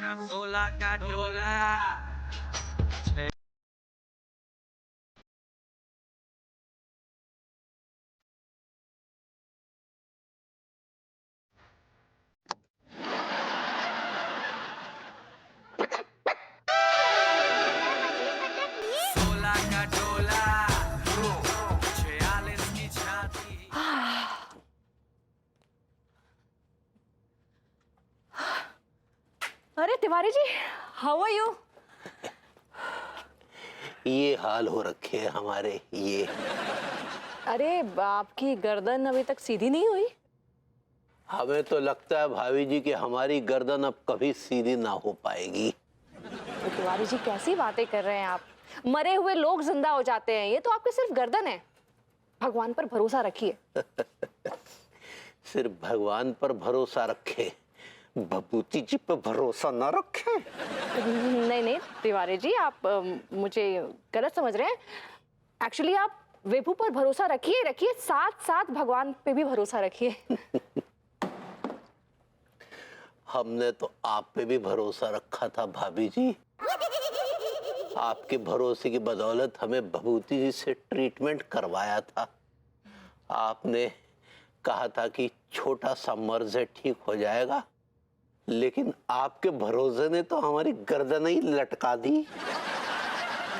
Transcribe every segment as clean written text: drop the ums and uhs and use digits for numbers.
सोला का डोला। सोला का डोला 46 की छाती। अरे Tiwari ji, how are you? ये हाल हो रखे हैं हमारे ये। अरे आपकी गर्दन अभी तक सीधी नहीं हुई? हमें तो लगता है भाभी जी कि हमारी गर्दन अब कभी सीधी ना हो पाएगी। तो तिवारी जी कैसी बातें कर रहे हैं आप? मरे हुए लोग जिंदा हो जाते हैं, ये तो आपकी सिर्फ गर्दन है। भगवान पर भरोसा रखिए। सिर्फ भगवान पर भरोसा रखे, भभूति जी पर भरोसा ना रखे। नहीं नहीं तिवारी जी, आप मुझे गलत समझ रहे हैं। एक्चुअली आप विभू पर भरोसा रखिए रखिए, साथ साथ भगवान पे भी भरोसा रखिए। हमने तो आप पे भी भरोसा रखा था भाभी जी। आपके भरोसे की बदौलत हमें भभूति जी से ट्रीटमेंट करवाया था। आपने कहा था कि छोटा सा मर्ज है, ठीक हो जाएगा, लेकिन आपके भरोसे ने तो हमारी गर्दन ही लटका दी।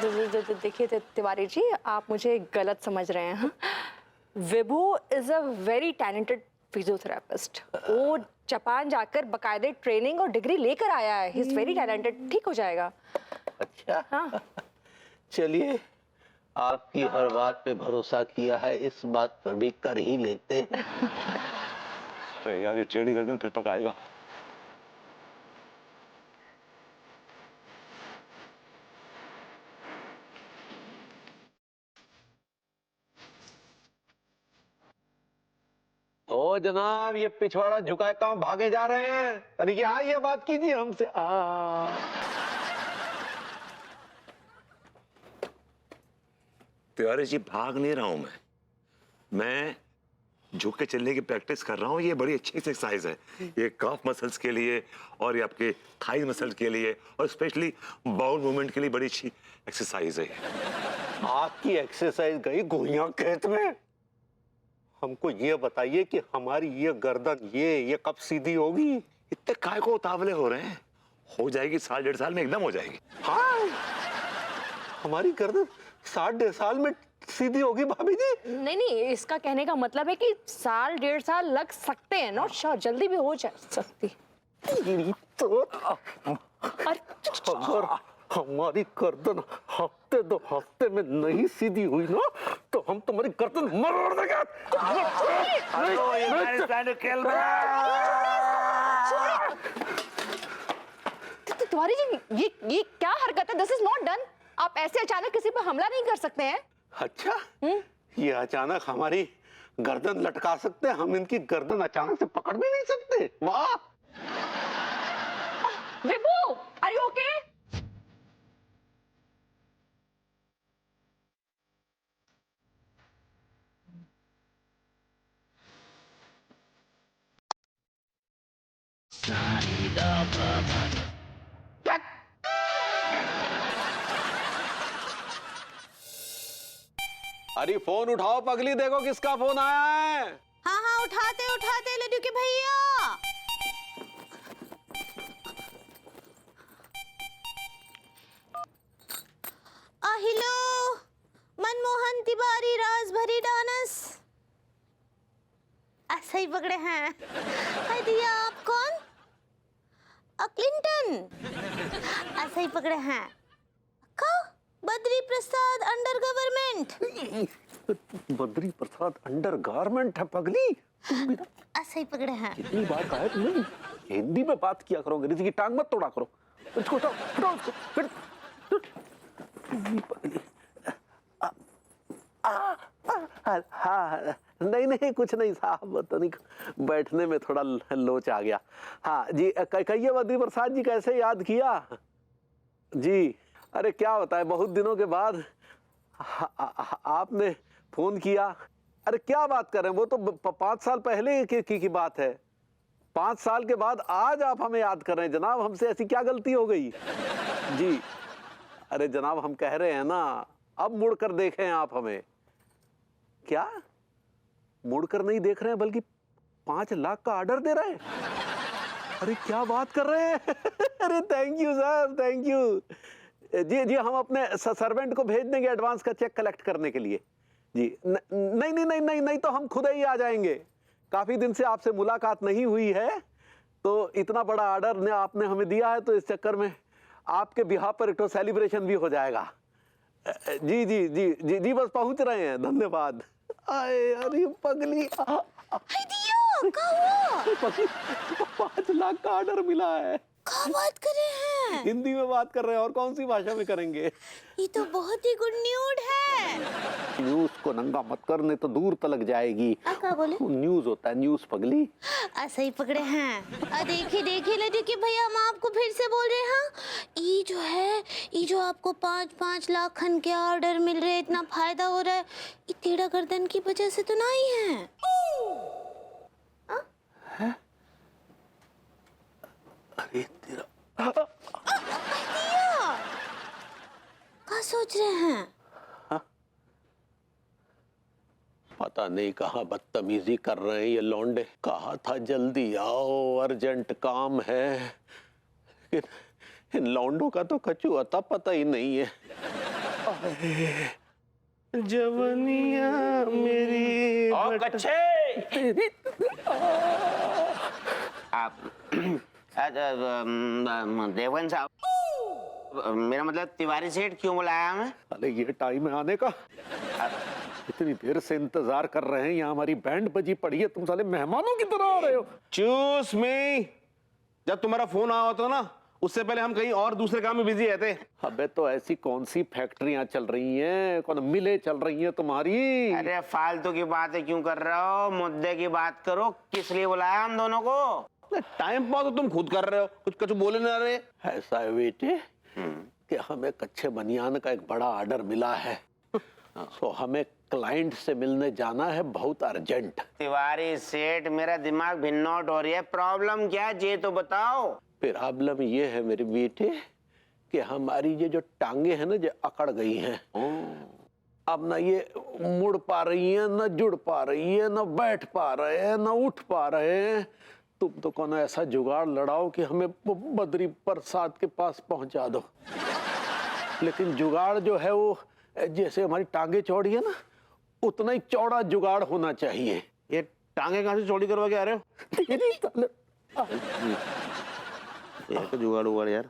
देखिए तिवारी जी, आप मुझे गलत समझ रहे हैं। हाँ? Vibhu is a very talented physiotherapist. वो जापान जाकर बकायदे ट्रेनिंग और डिग्री लेकर आया है। ही इज वेरी टैलेंटेड, ठीक हो जाएगा। अच्छा, हाँ। चलिए, आपकी हर बात पे भरोसा किया है, इस बात पर भी कर ही लेते हैं। अरे यार, ये टेढ़ी गर्दन फिर पकाएगा। ओ जनाब, ये पिछवाड़ा झुकाए कहाँ भागे जा रहे हैं? अरे क्या ये बात कीजिए हमसे। तिवारी जी, भाग नहीं रहा हूं मैं झुक के चलने की प्रैक्टिस कर रहा हूँ। ये बड़ी अच्छी एक्सरसाइज है। ये काफ मसल्स के लिए और ये आपके थाई मसल के लिए और स्पेशली बाउल मूवमेंट के लिए बड़ी अच्छी एक्सरसाइज है। आपकी एक्सरसाइज गई गोइयां खेत में। हमको ये बताइए कि हमारी ये गर्दन ये कब सीधी होगी? इतने काय को उतावले हो रहे हैं? हो जाएगी, 1.5 साल में एकदम हो जाएगी। हाँ, हमारी गर्दन 1.5 साल में सीधी होगी भाभी जी? नहीं नहीं, इसका कहने का मतलब है कि 1.5 साल लग सकते हैं। नॉट श्योर, जल्दी भी हो जा सकती। तो अरे अगर हमारी गर्दन हफ्ते 2 हफ्ते में नहीं सीधी हुई ना, तो हम तुम्हारी गर्दन मरोड़ देंगे। तिवारी जी, ये क्या हरकत है? This is not done. आप ऐसे अचानक किसी पर हमला नहीं कर सकते हैं। अच्छा, ये अचानक हमारी गर्दन लटका सकते हैं, हम इनकी गर्दन अचानक से पकड़ भी नहीं सकते। वाह! विभू, आर यू ओके? अरे फोन उठाओ पगली, देखो किसका फोन आया है। हाँ हाँ, उठाते उठाते लड्डू के भैया। हेलो, मनमोहन तिवारी राज भरी डानस। ऐसा ही पकड़े हैं। हाय दिया, आप कौन? क्लिंटन। ऐसा ही पकड़े हैं। का Badri Prasad under government. Badri Prasad under garment है पगली। ऐसा ही पकड़े हैं। कितनी बार कहा है तुमने हिंदी में बात किया करो, अंग्रेजी की टांग मत तोड़ा करो। इसको हटाओ उसको। फिर पगली। हाँ, नहीं नहीं कुछ नहीं साहब, तो नहीं, बैठने में थोड़ा लोच आ गया। हाँ जी, कहिए बद्री प्रसाद जी, कैसे याद किया जी? अरे क्या बताए, बहुत दिनों के बाद आपने फोन किया। अरे क्या बात कर रहे हैं, वो तो 5 साल पहले की बात है। 5 साल के बाद आज आप हमें याद कर रहे हैं जनाब, हमसे ऐसी क्या गलती हो गई? जी अरे जनाब, हम कह रहे हैं ना, अब मुड़कर देखें आप हमें। क्या मुड़कर नहीं देख रहे हैं, बल्कि 5 लाख का ऑर्डर दे रहे हैं? अरे क्या बात कर रहे हैं? अरे thank you sir, thank you. जी जी, हम अपने सर्वेंट को भेज देंगे एडवांस का चेक कलेक्ट करने के लिए। जी नहीं नहीं नहीं नहीं नहीं, तो हम खुद ही आ जाएंगे। काफी दिन से आपसे मुलाकात नहीं हुई है, तो इतना बड़ा ऑर्डर ने आपने हमें दिया है, तो इस चक्कर में आपके बिहाफ पर एक तो सेलिब्रेशन भी हो जाएगा। जी जी जी जी जी, बस पहुंच रहे हैं, धन्यवाद। आए अरे पगली, हाय दिया, क्या हुआ? 5 लाख का ऑर्डर मिला है। क्या बात कर रहे हैं? हिंदी में बात कर रहे हैं, और कौन सी भाषा में करेंगे? ये तो बहुत ही गुड न्यूज है। न्यूज को नंगा मत करने तो दूर तलक जाएगी। क्या बोले? न्यूज होता है न्यूज, पगली। ऐसा ही पकड़े हैं। देखिए देखिए देखिए भैया, हम आपको फिर से बोल रहे हैं, ये जो है, ये जो आपको 5-5 लाख खन के ऑर्डर मिल रहे, इतना फायदा हो रहा है, ये टेढ़ा गर्दन की वजह से तो नहीं है। अरे तेरा क्या सोच रहे हैं? पता नहीं कहाँ बदतमीजी कर रहे हैं ये लौंडे। कहा था जल्दी आओ, अर्जेंट काम है, लेकिन इन लौंडों का तो कछु अता पता ही नहीं है। जवनिया मेरी और कच्छे आप देवन साहब, मेरा मतलब तिवारी सेठ क्यों बुलाया हमें? अरे ये टाइम है आने का, इतनी देर से इंतजार कर रहे हैं, यहाँ हमारी बैंड बजी पड़ी है, तुम साले मेहमानों की तरह आ रहे हो। चूस में जब तुम्हारा फोन आया होता ना, उससे पहले हम कहीं और दूसरे काम में बिजी रहते। अबे तो ऐसी कौन सी फैक्ट्रियां चल रही हैं, कौन मिलें चल रही हैं तुम्हारी? अरे फालतू की बातें क्यों कर रहे हो, मुद्दे की बात करो। किस लिए बुलाया हम दोनों को? टाइम पास तो तुम खुद कर रहे हो, कुछ बोले ना रहे। ऐसा है बेटे कि हमें कच्चे बनियान का एक बड़ा ऑर्डर मिला है, तो हमें क्लाइंट से मिलने जाना है बहुत अर्जेंट। तिवारी सेठ, मेरा दिमाग भिन्नौट हो रही है, प्रॉब्लम क्या है ये तो बताओ। प्रॉब्लम ये है मेरे बेटे कि हमारी ये जो टांगे हैं ना, जो अकड़ गई हैं, अब ना ये मुड़ पा रही हैं, ना जुड़ पा रही है, ना बैठ पा रहे हैं, ना उठ पा रहे हैं। तुम तो कौन ऐसा जुगाड़ लड़ाओ कि हमें बद्री प्रसाद के पास पहुंचा दो। लेकिन जुगाड़ जो है वो जैसे हमारी टांगे चौड़ी है ना, उतना ही चौड़ा जुगाड़ होना चाहिए। ये टांगे कहाँ से चौड़ी करवा के आ रहे हो? ये तो जुगाड़ हुआ यार।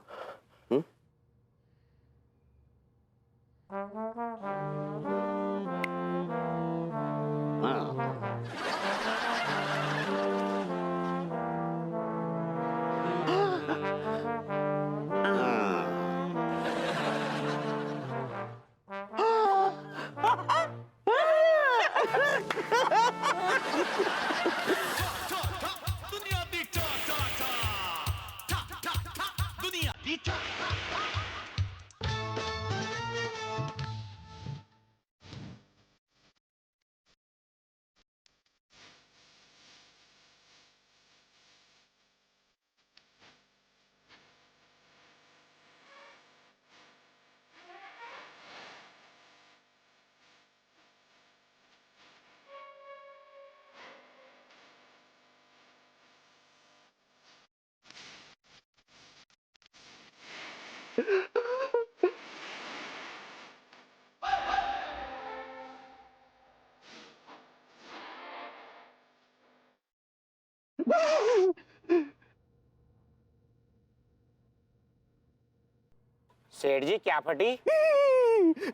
सेठ जी क्या फटी?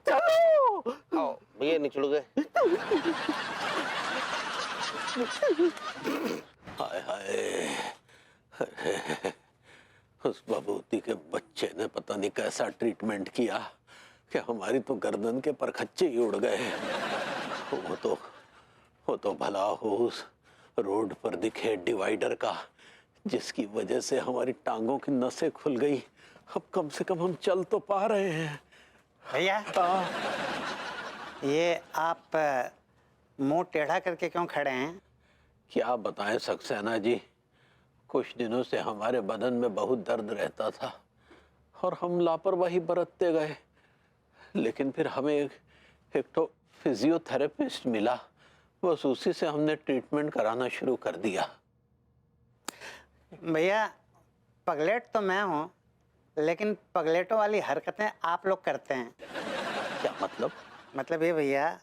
चलो भैया निचड़ गए। हाय हाय, उस बबूती के बच्चे ने पता नहीं कैसा ट्रीटमेंट किया कि हमारी तो गर्दन के परखच्चे ही उड़ गए। वो तो भला हो उस रोड पर दिखे डिवाइडर का, जिसकी वजह से हमारी टांगों की नसें खुल गई। अब कम से कम हम चल तो पा रहे हैं। भैया ये आप मुंह टेढ़ा करके क्यों खड़े हैं? क्या बताएं सक्सेना जी, कुछ दिनों से हमारे बदन में बहुत दर्द रहता था और हम लापरवाही बरतते गए, लेकिन फिर हमें एक तो फिजियोथेरेपिस्ट मिला, बस उसी से हमने ट्रीटमेंट कराना शुरू कर दिया। भैया पगलेट तो मैं हूँ, लेकिन पगलेटों वाली हरकतें आप लोग करते हैं। क्या मतलब? मतलब ये भैया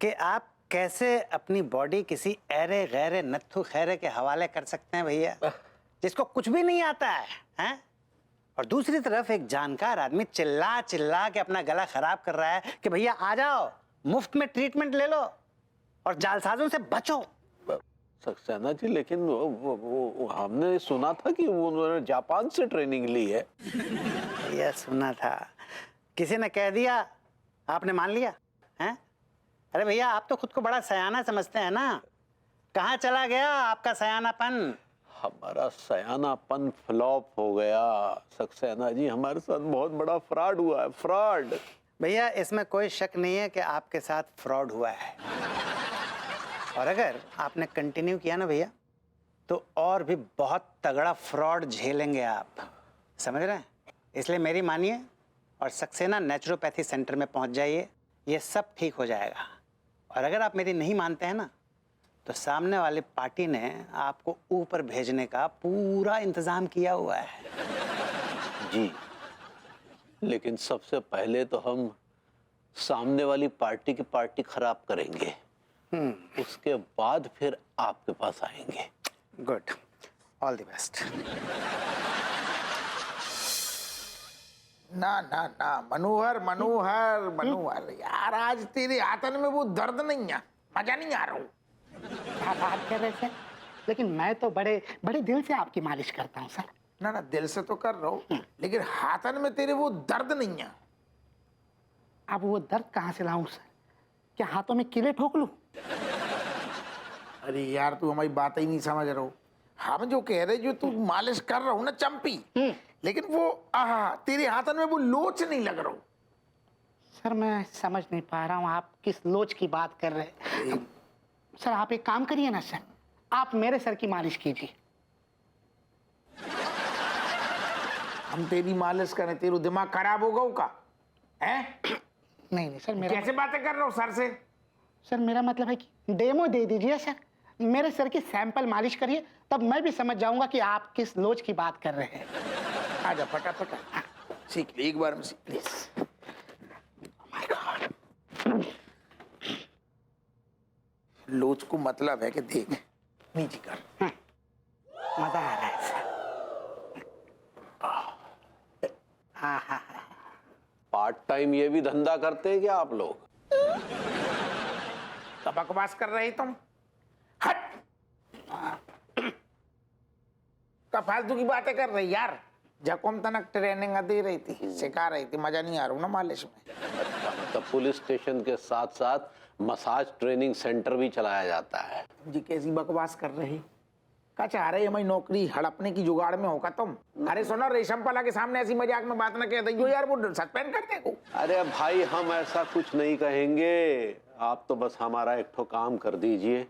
कि आप कैसे अपनी बॉडी किसी ऐरे गैरे नत्थु खैरे के हवाले कर सकते हैं भैया, जिसको कुछ भी नहीं आता है, हैं? और दूसरी तरफ एक जानकार आदमी चिल्ला चिल्ला के अपना गला खराब कर रहा है कि भैया आ जाओ, मुफ्त में ट्रीटमेंट ले लो और जालसाजों से बचो। सक्सेना जी, लेकिन वो हमने सुना था कि उन्होंने जापान से ट्रेनिंग ली है। भैया सुना था, किसी ने कह दिया, आपने मान लिया हैं? अरे भैया आप तो खुद को बड़ा सयाना समझते हैं ना, कहाँ चला गया आपका सयानापन? हमारा सयानापन फ्लॉप हो गया सक्सेना जी, हमारे साथ बहुत बड़ा फ्रॉड हुआ है, फ्रॉड। भैया इसमें कोई शक नहीं है कि आपके साथ फ्रॉड हुआ है, और अगर आपने कंटिन्यू किया ना भैया तो और भी बहुत तगड़ा फ्रॉड झेलेंगे आप, समझ रहे हैं? इसलिए मेरी मानिए और सक्सेना नेचुरोपैथी सेंटर में पहुंच जाइए, ये सब ठीक हो जाएगा। और अगर आप मेरी नहीं मानते हैं ना, तो सामने वाली पार्टी ने आपको ऊपर भेजने का पूरा इंतजाम किया हुआ है। जी, लेकिन सबसे पहले तो हम सामने वाली पार्टी की पार्टी खराब करेंगे, उसके बाद फिर आपके पास आएंगे। Good, all the best. ना ना ना मनोहर मनोहर मनोहर, यार आज तेरे हाथन में वो दर्द नहीं है, मजा नहीं आ रहा हूँ। क्या बात कर रहे सर, लेकिन मैं तो बड़े बड़े दिल से आपकी मालिश करता हूँ सर। ना ना दिल से तो कर रहा हूँ, लेकिन हाथन में तेरे वो दर्द नहीं है। अब वो दर्द कहाँ से लाऊं सर? क्या हाथों में कीले ठोक लूं? अरे यार तू हमारी बात ही नहीं समझ रहा हो। हम जो कह रहे जो तू मालिश कर रहा हूँ ना चंपी, लेकिन वो तेरे हाथन में वो लोच नहीं लग रहा हो। सर मैं समझ नहीं पा रहा हूँ आप किस लोच की बात कर रहे हैं। सर आप एक काम करिए ना सर, आप मेरे सर की मालिश कीजिए। हम तेरी मालिश करें, तेरा दिमाग खराब होगा का है? नहीं नहीं सर, मेरा कैसे बातें कर रहा हूँ सर से? सर मेरा मतलब है कि डेमो दे दीजिए सर, मेरे सर की सैंपल मालिश करिए, तब मैं भी समझ जाऊंगा कि आप किस लोच की बात कर रहे हैं। आजा फटाफट सीख ले, एक बार में सीख ले। लोच को मतलब है कि देख नीचे कर। मजा आ रहा है सर। पार्ट टाइम ये भी धंधा करते हैं क्या आप लोग? तो बकवास कर रहे तुम, हट। का फालतू की बातें कर रही यार। जकोम तनक ट्रेनिंग दे रही थी, सिखा रही थी, मजा नहीं आ रहा ना मालिश में। अच्छा, मतलब पुलिस स्टेशन के साथ साथ मसाज ट्रेनिंग सेंटर भी चलाया जाता है। जी कैसी बकवास कर रही, क्या चाह रही हमारी नौकरी हड़पने की जुगाड़ में होगा तुम? अरे सुनो, रेशम पला के सामने ऐसी मजाक में बात ना कह दो यार, वो सस्पेंड कर देगो। अरे भाई हम ऐसा कुछ नहीं कहेंगे, आप तो बस हमारा एक ठो काम कर दीजिए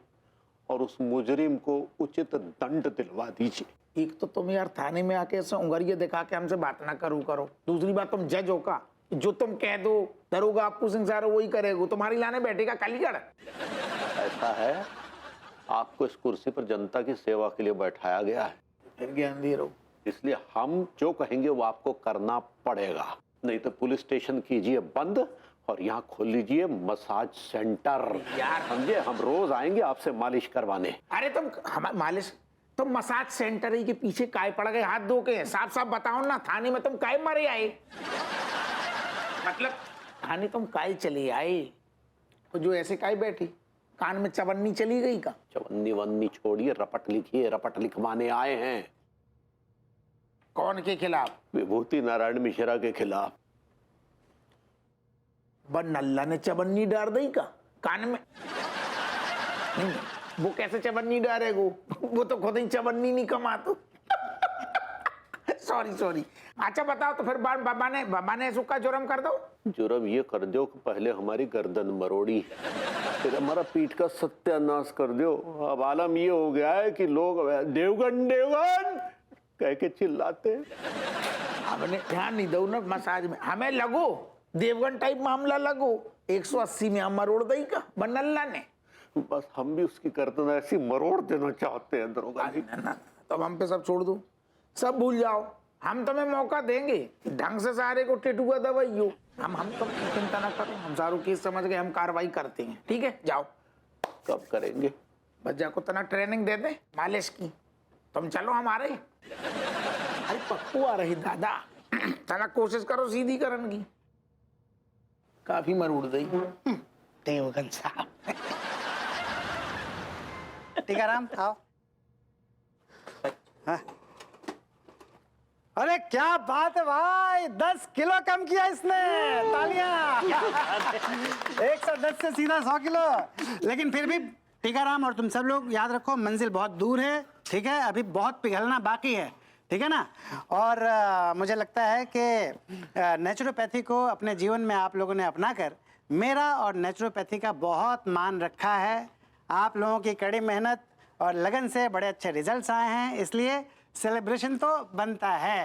और उस मुजरिम को उचित दंड दिलवा दीजिए। एक तो तुम यार थाने में आके ऐसे उंगलियां दिखा के हमसे बात ना करो। दूसरी बात तुम जज हो का, जो तुम कह दो दरोगा आपको संसार वही करेगा, तुम्हारी लाने बैठेगा कालीगढ़। ऐसा है, आपको इस कुर्सी पर जनता की सेवा के लिए बैठाया गया है, फिर ज्ञान दे रहो, इसलिए हम जो कहेंगे वो आपको करना पड़ेगा। नहीं तो पुलिस स्टेशन कीजिए बंद और यहाँ खोल लीजिए मसाज सेंटर। यार समझे, हम रोज आएंगे आपसे मालिश करवाने। अरे तुम हमारे मालिश, तुम मसाज सेंटर ही के पीछे काय पड़ गए हाथ धो के? साफ साफ बताओ ना, थाने में तुम काय मरे आए? मतलब थाने तुम काय चली आए? और जो ऐसे काय बैठी, कान में चवन्नी चली गई का? चवन्नी वन्नी छोड़िए, रपट लिखिए, रपट लिखवाने आए हैं। कौन के खिलाफ? विभूति नारायण मिश्रा के खिलाफ। नल्ला ने चवन्नी डाल दी का कान में? नहीं, वो कैसे चवन्नी डालेगो? वो तो खुद ही चवन्नी नहीं कमातो। Sorry sorry. अच्छा बताओ तो फिर बाबा ने सुक्का जुर्म कर दो। जुर्म ये कर दो कि पहले हमारी गर्दन मरोड़ी, फिर हमारा पीठ का सत्यानाश कर दो। अब आलम ये हो गया है कि लोग देवगन देवगन कह के चिल्लाते हैं। हमने ध्यान नहीं दो ना मसाज में, हमें लगो देवगन टाइप मामला लगो 180 में हम मरोड़ दई का बनल्ला ने। बस हम भी उसकी गर्दन ऐसी मरोड़ देना चाहते हैं दरोगा जी। ना तो हम पे सब छोड़ दो, सब भूल जाओ। हम तुम्हें मौका देंगे ढंग से सारे को टिटुआ दवाइयो। हम तुम चिंता ना करो, हम सारू केस समझ गए, हम कार्रवाई करते हैं। ठीक है जाओ। कब करेंगे? बच्चा को तना ट्रेनिंग दे दे मालिश की। तुम चलो हमारे। अरे पप्पू आ रही दादा, तना कोशिश करो सीधी करन की। काफी मरोड़ दी देवगन साहब। टीकाराम आओ। हाँ। अरे क्या बात है भाई, 10 किलो कम किया इसने, तालियां। 110 से सीधा 100 किलो। लेकिन फिर भी टीकाराम और तुम सब लोग याद रखो, मंजिल बहुत दूर है, ठीक है? अभी बहुत पिघलना बाकी है, ठीक है ना? और मुझे लगता है कि नेचुरोपैथी को अपने जीवन में आप लोगों ने अपनाकर मेरा और नेचुरोपैथी का बहुत मान रखा है। आप लोगों की कड़ी मेहनत और लगन से बड़े अच्छे रिजल्ट्स आए हैं, इसलिए सेलिब्रेशन तो बनता है।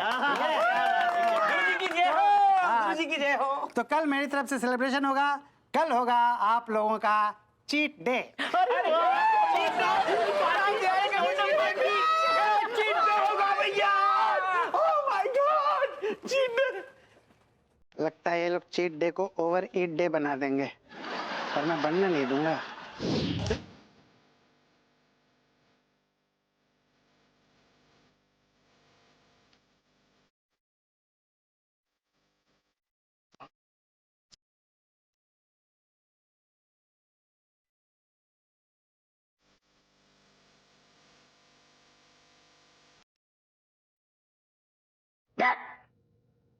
तो कल मेरी तरफ से सेलिब्रेशन होगा। कल होगा आप लोगों का चीट डे। लगता है ये लोग चीट डे को ओवर ईट डे बना देंगे, पर मैं बनने नहीं दूंगा।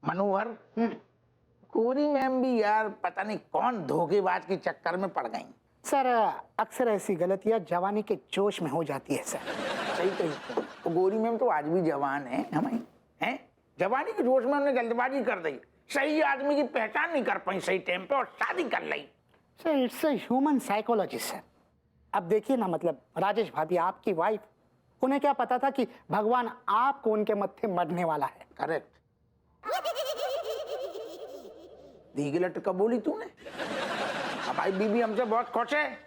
मनोहर, कोरी मैम भी यार पता नहीं कौन धोखेबाज के चक्कर में पड़ गई। सर अक्सर ऐसी गलतियां जवानी के जोश में हो जाती है सर। सही कही तो गोरी मैम तो आज भी जवान है, हमें हैं जवानी के जोश में उन्होंने जल्दबाजी कर दी, सही आदमी की पहचान नहीं कर पाई सही टाइम पे और शादी कर ली। Sir it's a human psychology sir. अब देखिए ना, मतलब राजेश भाभी आपकी वाइफ, उन्हें क्या पता था कि भगवान आपको उनके मत्थे मरने वाला है। करेक्ट। दीगलट कब बोली तूने? हमारी बीबी हमसे बहुत खुश है,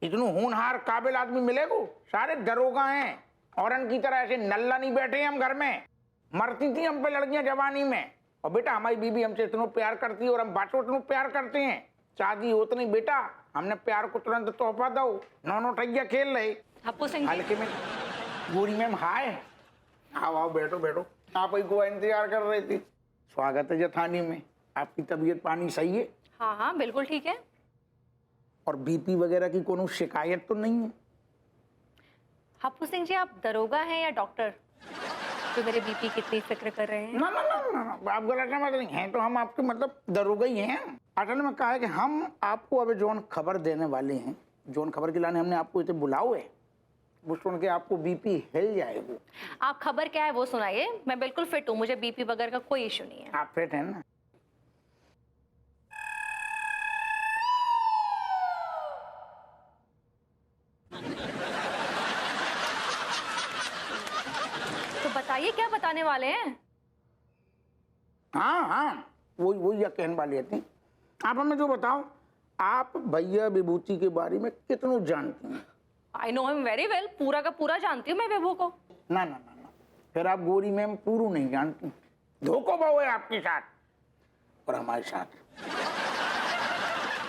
इतने होनहार काबिल आदमी मिलेगो। सारे दरोगा हैं और इनकी तरह ऐसे नल्ला नहीं बैठे हम घर में। मरती थी हम पे लड़कियां जवानी में, और बेटा हमारी बीबी हमसे इतना प्यार करती है और हम बाटो इतना प्यार करते हैं। शादी होत नहीं बेटा, हमने प्यार को तुरंत तोहफा दो। नौनो ठैया खेल रहे हप्पू सिंह जी। हल्के में। गोरी मैम हाय, आओ आओ बैठो बैठो। आप ही को इंतजार कर रही थी। स्वागत है जथानी में। आपकी तबीयत पानी सही है? हाँ हाँ बिल्कुल ठीक है। और बीपी वगैरह की कोनो शिकायत तो नहीं है? हप्पू सिंह जी आप दरोगा हैं या डॉक्टर जो मेरे बीपी की इतनी फिक्र कर रहे हैं? ना ना ना ना, आप गलत समझ रही हैं। तो हम आपके मतलब दरोगा ही हैं। असल में कहा है कि हम आपको अभी जोन खबर देने वाले हैं, जोन खबर के लाने हमने आपको इतने बुलाओ है, वो सुन के आपको बीपी हिल जाएगा। आप खबर क्या है वो सुनाइए। मैं बिल्कुल फिट हूँ, मुझे बीपी वगैरह का कोई इशू नहीं है। आप फिट हैं ना? तो बताइए क्या बताने वाले हैं? हाँ हाँ वही कहने वाली थी। आप हमें जो बताओ, आप भैया विभूति के बारे में कितना जानती हैं? I know him very well, पूरा का पूरा जानती हूँ मैं विभू को। ना ना ना ना, फिर आप गोरी मैम पूरू नहीं जानती। धोखो भाव है आपके साथ और हमारे साथ।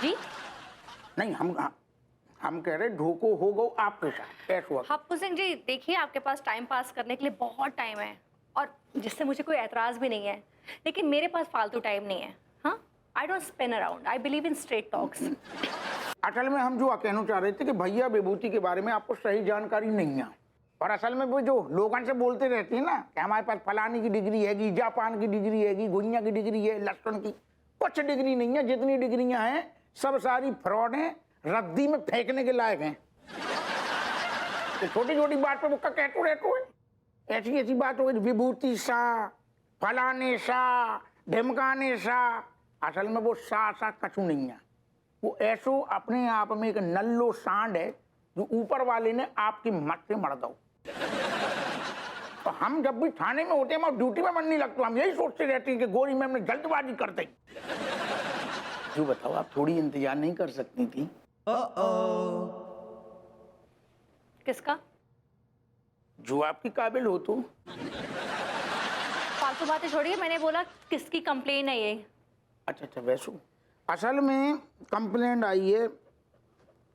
जी नहीं, हम कह रहे धोखो हो गो आपके साथ। ऐसा हप्पू सिंह जी देखिए, आपके पास टाइम पास करने के लिए बहुत टाइम है और जिससे मुझे कोई एतराज भी नहीं है, लेकिन मेरे पास फालतू टाइम नहीं है। हाँ, I don't spin around, I believe in straight talks. असल में हम जो कहना चाह रहे थे कि भैया विभूति के बारे में आपको सही जानकारी नहीं है। और असल में वो जो लोगों से बोलते रहते हैं ना कि हमारे पास फलानी की डिग्री हैगी, जापान की डिग्री हैगी, गुइया की डिग्री है, लहसुन की, कुछ डिग्री नहीं है। जितनी डिग्रियां हैं सब सारी फ्रॉड हैं, रद्दी में फेंकने के लायक हैं। तो छोटी छोटी बात पे मुक्का कहते रहते हैं। ऐसी ऐसी बात हो गई, विभूति शाह, फलाने शाह, ढिमकाने शाह। असल में वो शाह कछु नहीं है, वो ऐसो अपने आप में एक नल्लो सांड है जो ऊपर वाले ने आपकी मत से मर दो। तो हम जब भी थाने में होते हैं, हम ड्यूटी में मन नहीं लगता, हम यही सोचते रहते हैं कि गोरी मैम ने जल्दबाजी करते। जो बताओ, आप थोड़ी इंतजार नहीं कर सकती थी? किसका? जो आपकी काबिल हो तो। फालतू बातें छोड़िए, मैंने बोला किसकी कंप्लेन है ये? अच्छा वैसो असल में कंप्लेंट आई है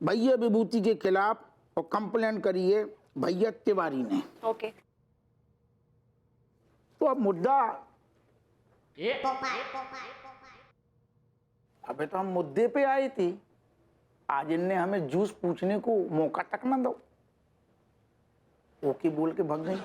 भैया विभूति के खिलाफ, और कंप्लेंट करी है भैया तिवारी ने। ओके। तो अब मुद्दा, अबे तो हम मुद्दे पे आए थे, आज इनने हमें जूस पूछने को मौका तक ना दो। ओके बोल के भाग गई।